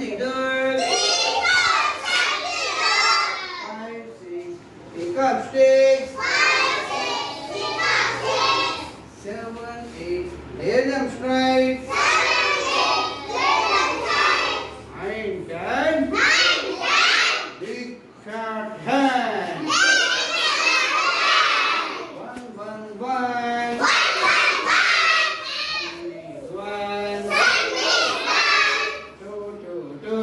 the door. 5, 6. Pick up sticks. 7, 8. Lay them straight. 9, 10. Big fat hand. 1, 1, 1. 1. 2, 2, 2.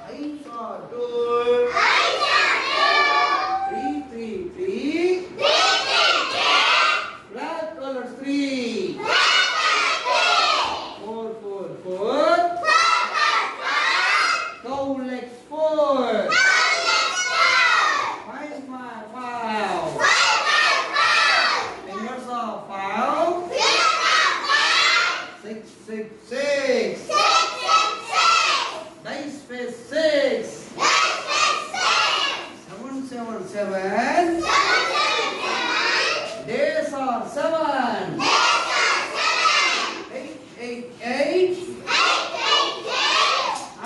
I saw 2. 3, 3, 3. Black color 3. 4, 4, 4. Cow legs 4. 5, 5, 5. Fingers of 5. 6, 6, 6. Dice face 6. 7, 7, 7. Days are 7. 8, 8, 8.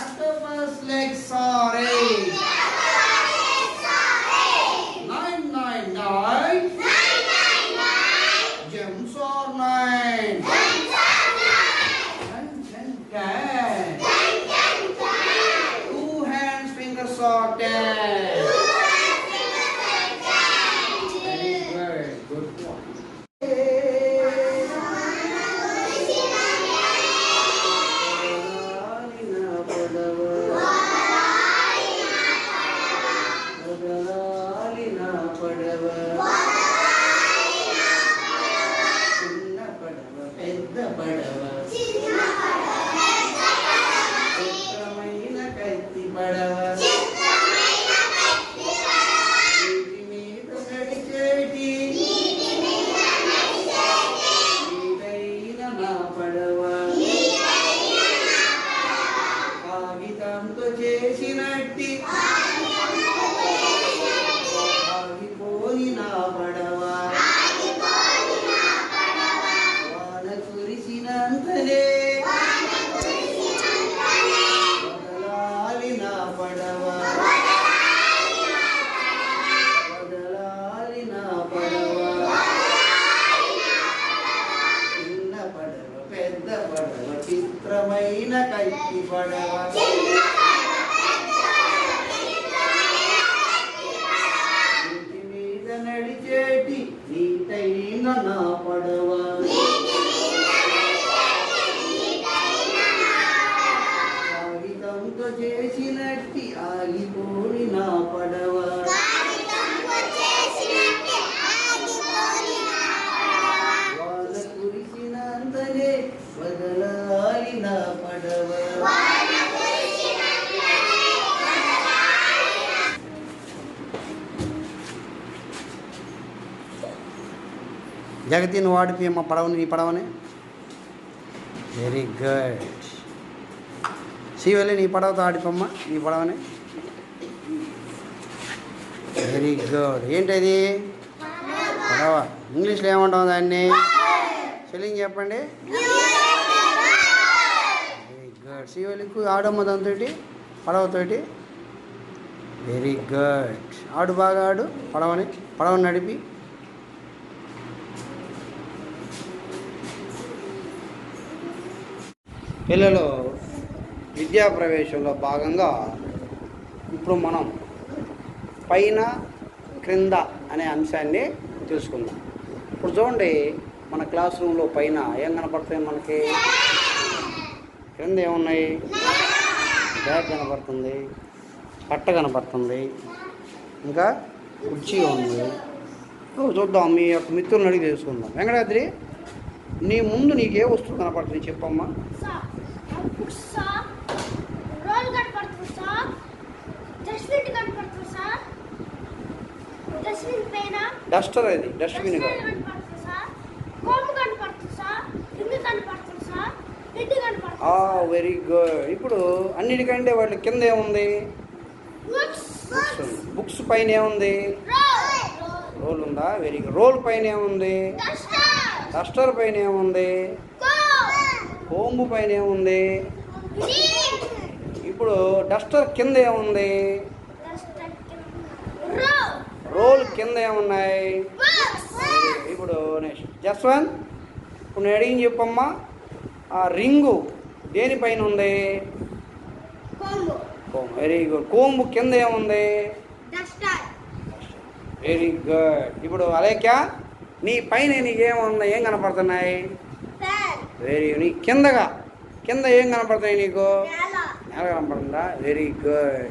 Octopus legs are 8. 9, 9, 9. Gems are 9. 10, 10, 10. 2 hands, fingers are 10. Very good. Good one. చిన్న పడవ పెద్ద పడవ చిత్రమైన కత్తి పడవ నీటి మీద నడిచేటి నీటైన నా పడవ కాగితంతో చేసినట్టి ఆగిపోని నా పడవ వాన కురిసినంతనే వదలాలి నా పడవ వదలాలి నా పడవ చిన్న పడవ పెద్ద పడవ చిత్రమైన కత్తి పడవ నీటి మీద నడిచేటి నీటైన నా పడవ కాగితంతో చేసినట్టి ఆగిపోని నా పడవ వాన కురిసినంతనే వదలాలి నా పడవ జగతి నువ్వు ఆడిపి అమ్మ పడవని నీ పడవని వెరీ గుడ్ శివలి నీ పడవతో ఆడిపమ్మ నీ పడవని వెరీ గుడ్ ఏంటది పడవ ఇంగ్లీష్లో ఏమంటాం దాన్ని స్పెల్లింగ్ చెప్పండి వెరీ గుడ్ శివలికు ఆడమ్మ దాంతో పడవతోటి వెరీ గుడ్ ఆడు బాగా ఆడు పడవని నడిపి పిల్లలు విద్యా ప్రవేశంలో భాగంగా ఇప్పుడు మనం పైన క్రింద అనే అంశాన్ని తెలుసుకుందాం. ఇప్పుడు చూడండి మన క్లాస్ రూమ్లో పైన ఏం కనపడతాయి మనకి? క్రింద ఏమున్నాయి? బ్యాగ్ కనపడుతుంది, పట్ట కనపడుతుంది, ఇంకా కుర్చీ ఉంది. చూద్దాం, మీ యొక్క మిత్రులను అడిగి తెలుసుకుందాం. వెంకటాద్రి, నీ ముందు నీకే వస్తువు కనపడుతుంది చెప్పమ్మా. డస్టర్, అది డస్ట్బిన్ కాదు. Very good. ఇప్పుడు అన్నిటికంటే వాళ్ళ కింద ఏముంది? బుక్స్ పైన ఏముంది? రోల్ ఉందా? Very good. రోల్ పైన ఏముంది? డస్టర్ పైన ఏముంది? హోమ్ పైన ఏముంది? ఇప్పుడు డస్టర్ కింద ఏముంది? రోల్ కింద ఏమున్నాయి? ఇప్పుడు నెక్స్ట్ జస్వంత్, ఇప్పుడు నేను అడిగింది చెప్పమ్మా. ఆ రింగు దేనిపైన ఉంది? Very good. కోంబు కింద ఏముంది? Very good. ఇప్పుడు అలేఖ్య, నీ పైన నీకేముంది? ఏం కనపడుతున్నాయి? Very good. నీ కింద ఏం కనపడుతున్నాయి నీకు? నేల కనపడుతుందా? Very good.